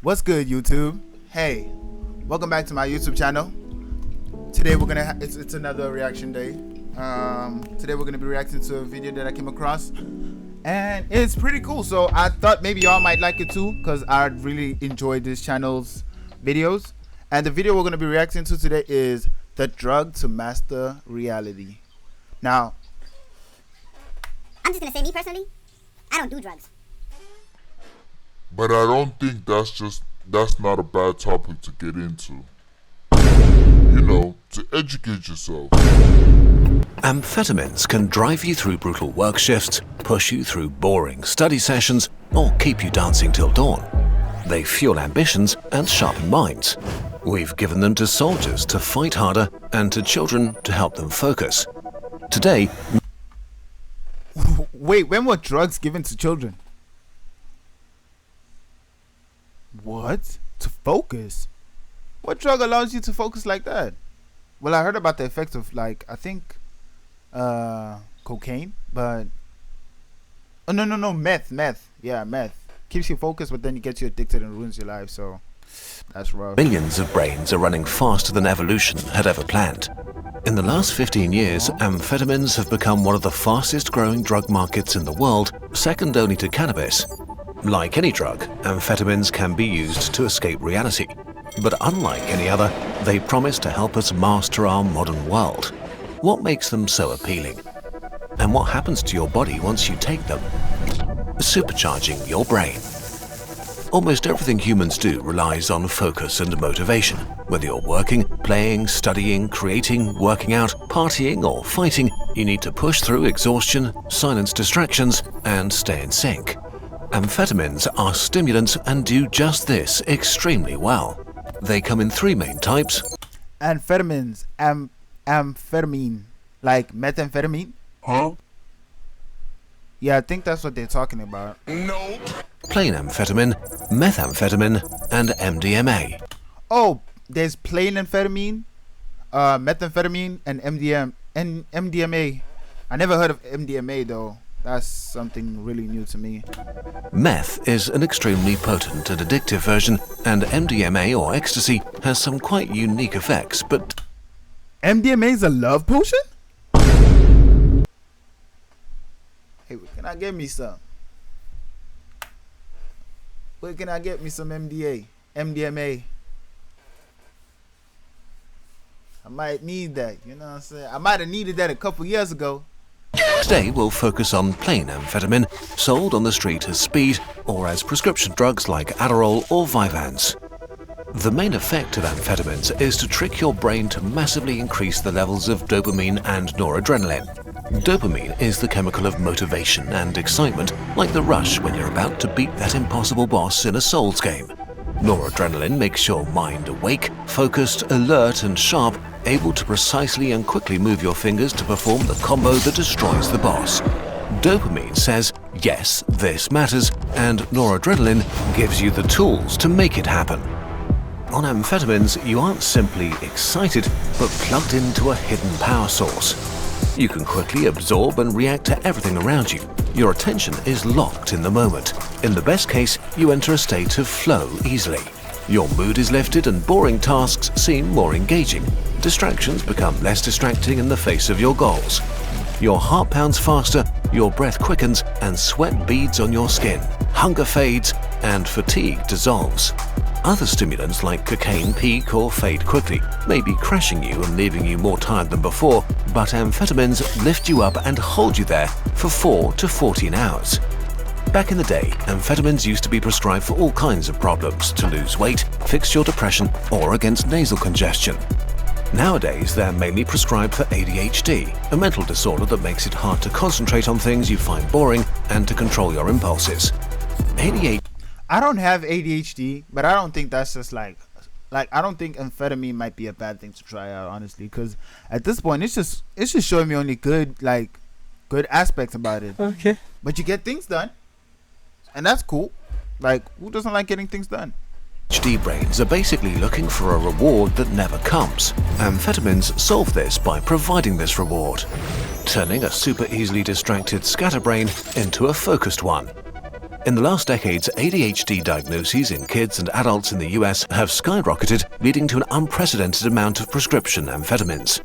What's good, YouTube? Hey, welcome back to my YouTube channel. Today we're gonna it's another reaction day. Today we're gonna be reacting to a video that I came across, and it's pretty cool. So I thought maybe y'all might like it too, because I really enjoyed this channel's videos. And the video we're gonna be reacting to today is the drug to master reality. Now, I'm just gonna say, me personally, I don't do drugs. But I don't think that's not a bad topic to get into. You know, to educate yourself. Amphetamines can drive you through brutal work shifts, push you through boring study sessions, or keep you dancing till dawn. They fuel ambitions and sharpen minds. We've given them to soldiers to fight harder and to children to help them focus. Today, wait, when were drugs given to children? What? To focus? What drug allows you to focus like that? Well, I heard about the effects of, like, I think cocaine, but oh no, meth. Yeah, meth keeps you focused, but then it gets you addicted and ruins your life. So that's rough. millions of brains are running faster than evolution had ever planned. In the last 15 years, amphetamines have become one of the fastest growing drug markets in the world, second only to cannabis. Like any drug, amphetamines can be used to escape reality. But unlike any other, they promise to help us master our modern world. What makes them so appealing? And what happens to your body once you take them? Supercharging your brain. Almost everything humans do relies on focus and motivation. Whether you're working, playing, studying, creating, working out, partying, or fighting, you need to push through exhaustion, silence distractions, and stay in sync. Amphetamines are stimulants and do just this extremely well. They come in three main types. Amphetamines, amphetamine, like methamphetamine? Huh? Yeah, I think that's what they're talking about. No. Plain amphetamine, methamphetamine, and MDMA. Oh, there's plain amphetamine, methamphetamine, and MDMA. I never heard of MDMA though. That's something really new to me. Meth is an extremely potent and addictive version, and MDMA or ecstasy has some quite unique effects, but MDMA is a love potion? Hey, can I get me some? Where can I get me some MDMA? I might need that, you know what I'm saying? I might have needed that a couple years ago. today we'll focus on plain amphetamine, sold on the street as speed or as prescription drugs like Adderall or Vyvanse. The main effect of amphetamines is to trick your brain to massively increase the levels of dopamine and noradrenaline. Dopamine is the chemical of motivation and excitement, like the rush when you're about to beat that impossible boss in a Souls game. Noradrenaline makes your mind awake, focused, alert and sharp, able to precisely and quickly move your fingers to perform the combo that destroys the boss. Dopamine says, yes, this matters, and noradrenaline gives you the tools to make it happen. On amphetamines, you aren't simply excited, but plugged into a hidden power source. You can quickly absorb and react to everything around you. Your attention is locked in the moment. In the best case, you enter a state of flow easily. Your mood is lifted and boring tasks seem more engaging. Distractions become less distracting in the face of your goals. Your heart pounds faster, your breath quickens, and sweat beads on your skin. Hunger fades, and fatigue dissolves. Other stimulants like cocaine peak or fade quickly, maybe crashing you and leaving you more tired than before, but amphetamines lift you up and hold you there for 4 to 14 hours. Back in the day, amphetamines used to be prescribed for all kinds of problems, to lose weight, fix your depression, or against nasal congestion. Nowadays, they're mainly prescribed for ADHD, a mental disorder that makes it hard to concentrate on things you find boring and to control your impulses. ADHD I don't have ADHD, but I don't think that's just like I don't think amphetamine might be a bad thing to try out, honestly, because at this point it's just showing me only good aspects about it. Okay. But you get things done, and that's cool. Like, who doesn't like getting things done? brains are basically looking for a reward that never comes. Amphetamines solve this by providing this reward, turning a super easily distracted scatterbrain into a focused one. In the last decades, ADHD diagnoses in kids and adults in the US have skyrocketed, leading to an unprecedented amount of prescription amphetamines.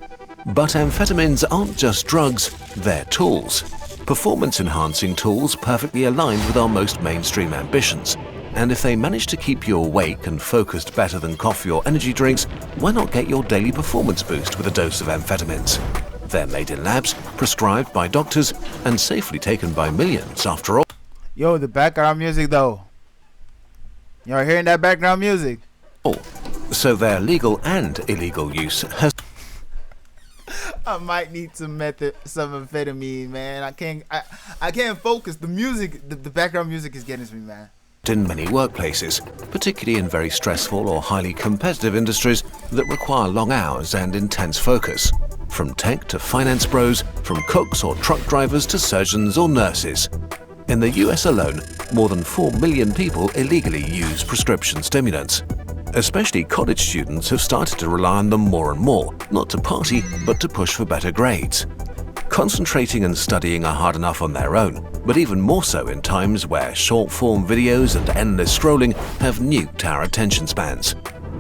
But amphetamines aren't just drugs, they're tools. Performance-enhancing tools perfectly aligned with our most mainstream ambitions. And if they manage to keep you awake and focused better than coffee or energy drinks, why not get your daily performance boost with a dose of amphetamines? They're made in labs, prescribed by doctors, and safely taken by millions after all. Yo, the background music though. Y'all hearing that background music? So their legal and illegal use has I might need some amphetamine, man. I can't focus. The music, the background music is getting to me, man. in many workplaces, particularly in very stressful or highly competitive industries that require long hours and intense focus. From tech to finance bros, from cooks or truck drivers to surgeons or nurses. In the US alone, more than 4 million people illegally use prescription stimulants. Especially college students have started to rely on them more and more, not to party, but to push for better grades. Concentrating and studying are hard enough on their own, but even more so in times where short-form videos and endless scrolling have nuked our attention spans.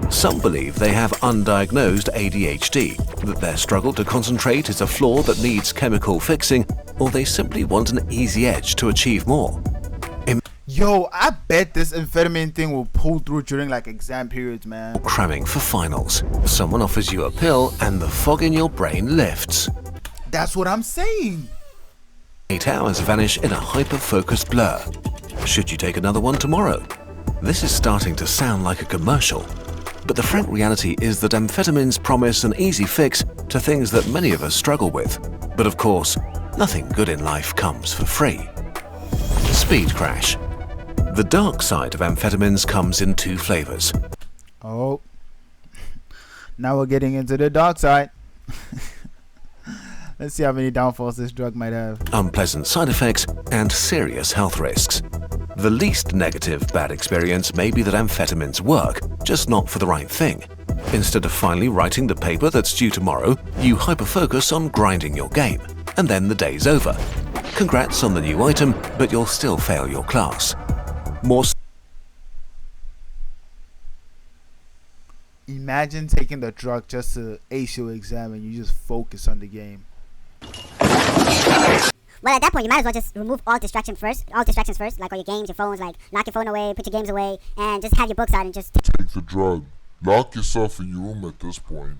Some believe they have undiagnosed ADHD, that their struggle to concentrate is a flaw that needs chemical fixing, or they simply want an easy edge to achieve more. Yo, I bet this amphetamine thing will pull through during like exam periods, man. Cramming for finals. Someone offers you a pill and the fog in your brain lifts. That's what I'm saying. 8 hours vanish in a hyper-focused blur. Should you take another one tomorrow? This is starting to sound like a commercial. But the frank reality is that amphetamines promise an easy fix to things that many of us struggle with. But of course, nothing good in life comes for free. Speed crash. The dark side of amphetamines comes in 2 flavors. Oh, now we're getting into the dark side. Let's see how many downfalls this drug might have. Unpleasant side effects and serious health risks. The least negative bad experience may be that amphetamines work, just not for the right thing. Instead of finally writing the paper that's due tomorrow, you hyper-focus on grinding your game, and then the day's over. Congrats on the new item, but you'll still fail your class. Imagine taking the drug just to ace your exam and you just focus on the game. Well, at that point, you might as well just remove all distractions first, like all your games, your phones, like lock your phone away, put your games away, and just have your books out and just Take the drug. Lock yourself in your room at this point,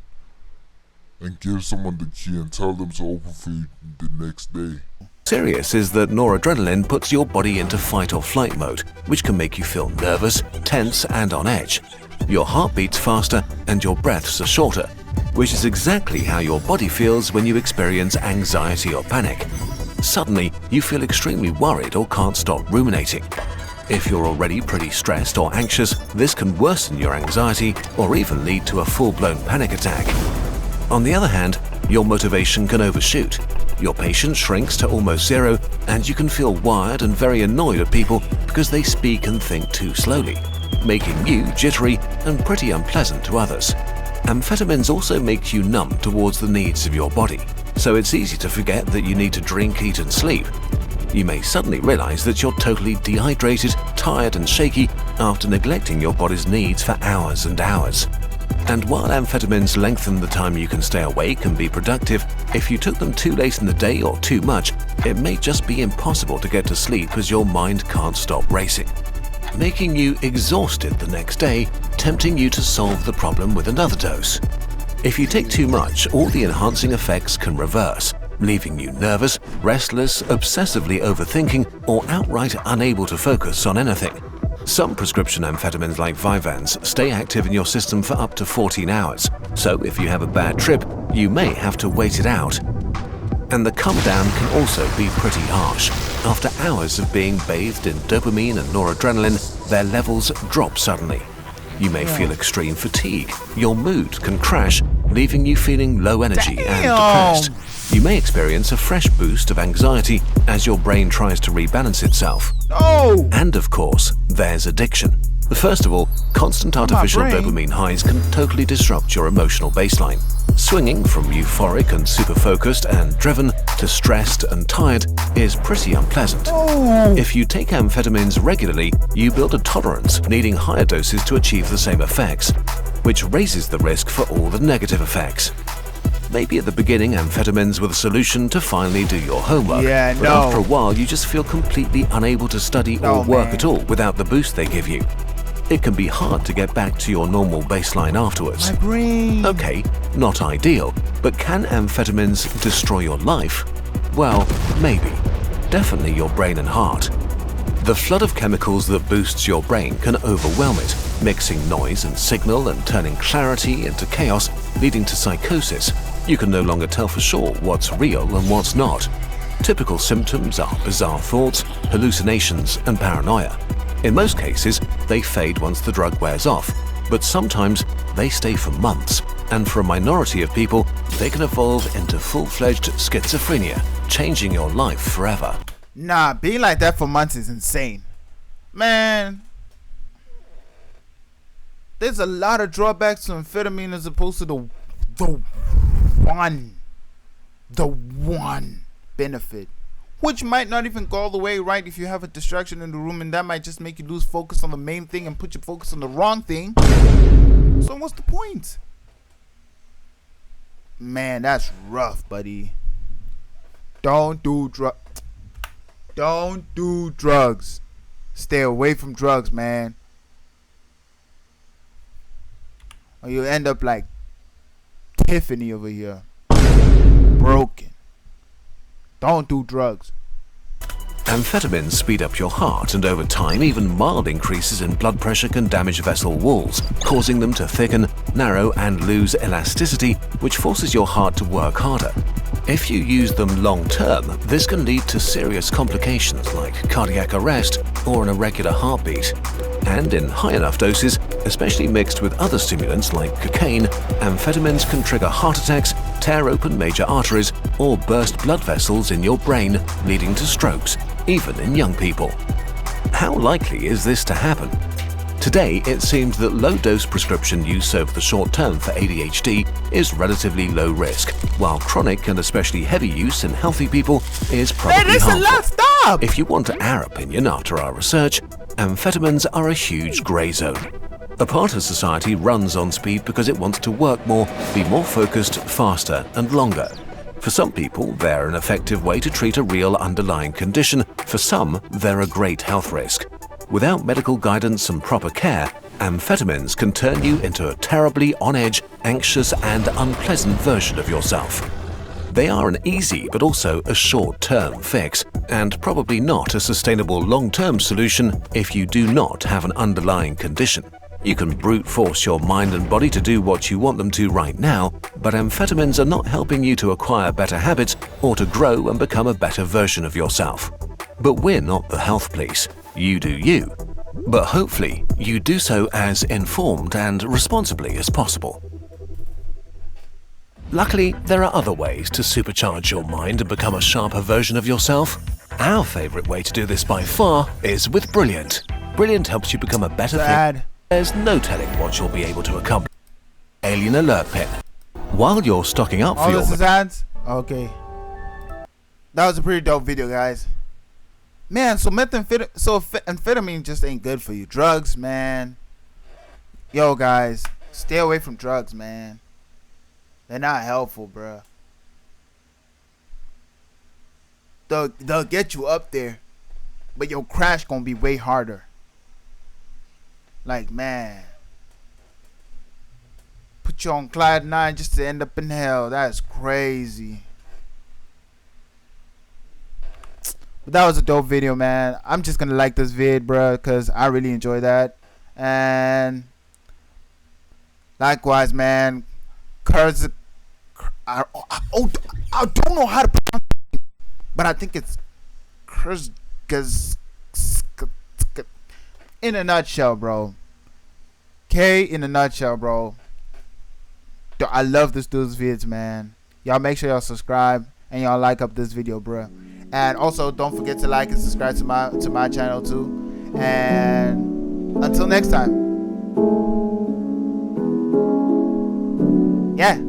and give someone the key and tell them to open for you the next day. Serious is that noradrenaline puts your body into fight or flight mode, which can make you feel nervous, tense, and on edge. Your heart beats faster and your breaths are shorter, which is exactly how your body feels when you experience anxiety or panic. Suddenly, you feel extremely worried or can't stop ruminating. If you're already pretty stressed or anxious, this can worsen your anxiety or even lead to a full-blown panic attack. On the other hand, your motivation can overshoot. Your patience shrinks to almost zero, and you can feel wired and very annoyed at people because they speak and think too slowly, making you jittery and pretty unpleasant to others. Amphetamines also make you numb towards the needs of your body, so it's easy to forget that you need to drink, eat, and sleep. You may suddenly realize that you're totally dehydrated, tired, and shaky after neglecting your body's needs for hours and hours. And while amphetamines lengthen the time you can stay awake and be productive, if you took them too late in the day or too much, it may just be impossible to get to sleep as your mind can't stop racing, making you exhausted the next day, tempting you to solve the problem with another dose. If you take too much, all the enhancing effects can reverse, leaving you nervous, restless, obsessively overthinking, or outright unable to focus on anything. Some prescription amphetamines like Vyvanse stay active in your system for up to 14 hours, so if you have a bad trip, you may have to wait it out. And the come down can also be pretty harsh. After hours of being bathed in dopamine and noradrenaline, their levels drop suddenly. You may feel extreme fatigue, your mood can crash, leaving you feeling low energy and depressed. You may experience a fresh boost of anxiety as your brain tries to rebalance itself. Oh! And of course, there's addiction. First of all, constant artificial dopamine highs can totally disrupt your emotional baseline, swinging from euphoric and super focused and driven to to stressed and tired is pretty unpleasant. If you take amphetamines regularly, you build a tolerance, needing higher doses to achieve the same effects, which raises the risk for all the negative effects. Maybe at the beginning amphetamines were the solution to finally do your homework, Yeah, but no. after a while you just feel completely unable to study No, or work man. at all without the boost they give you. It can be hard to get back to your normal baseline afterwards. My brain. Okay, not ideal, but can amphetamines destroy your life? Well, maybe. Definitely your brain and heart. The flood of chemicals that boosts your brain can overwhelm it, mixing noise and signal and turning clarity into chaos, leading to psychosis. You can no longer tell for sure what's real and what's not. Typical symptoms are bizarre thoughts, hallucinations, and paranoia. In most cases, they fade once the drug wears off, but sometimes they stay for months, and for a minority of people, they can evolve into full-fledged schizophrenia, changing your life forever. Nah, being like that for months is insane. Man, there's a lot of drawbacks to amphetamine as opposed to the one benefit, which might not even go all the way right if you have a distraction in the room, and that might just make you lose focus on the main thing and put your focus on the wrong thing. So what's the point? Man, that's rough, buddy. Don't do drugs. Stay away from drugs, man, or you end up like Tiffany over here, broken. Don't do drugs. Amphetamines speed up your heart, and over time, even mild increases in blood pressure can damage vessel walls, causing them to thicken, narrow, and lose elasticity, which forces your heart to work harder. If you use them long term, this can lead to serious complications like cardiac arrest or an irregular heartbeat. And in high enough doses, especially mixed with other stimulants like cocaine, amphetamines can trigger heart attacks, tear open major arteries, or burst blood vessels in your brain, leading to strokes, even in young people. How likely is this to happen? Today, it seems that low-dose prescription use over the short term for ADHD is relatively low risk, while chronic and especially heavy use in healthy people is Man, probably there's a harmful. lot. Stop. If you want our opinion after our research, amphetamines are a huge grey zone. A part of society runs on speed because it wants to work more, be more focused, faster, and longer. For some people, they're an effective way to treat a real underlying condition. For some, they're a great health risk. Without medical guidance and proper care, amphetamines can turn you into a terribly on-edge, anxious, and unpleasant version of yourself. They are an easy but also a short-term fix, and probably not a sustainable long-term solution if you do not have an underlying condition. You can brute force your mind and body to do what you want them to right now, but amphetamines are not helping you to acquire better habits or to grow and become a better version of yourself. But we're not the health police. You do you. But hopefully, you do so as informed and responsibly as possible. Luckily, there are other ways to supercharge your mind and become a sharper version of yourself. Our favorite way to do this by far is with Brilliant. Brilliant helps you become a better Bad. fit. There's no telling what you'll be able to accomplish. Alien Alert Pin. While you're stocking up All for this your is ads? Okay. That was a pretty dope video, guys. Man, so amphetamine just ain't good for you. Drugs, man. Yo, guys, stay away from drugs, man. They're not helpful, bruh. They'll get you up there, but your crash gonna be way harder. Like, man, put you on Clyde 9 just to end up in hell. That's crazy. But that was a dope video, man. I'm just gonna like this vid, bruh, because I really enjoy that. And likewise, man, I don't know how to pronounce it, but I think it's in a nutshell, bro. K in a nutshell, bro. I love this dude's vids, man. Y'all make sure y'all subscribe and y'all like up this video, bro. And also don't forget to like and subscribe to my channel too. And until next time. Yeah.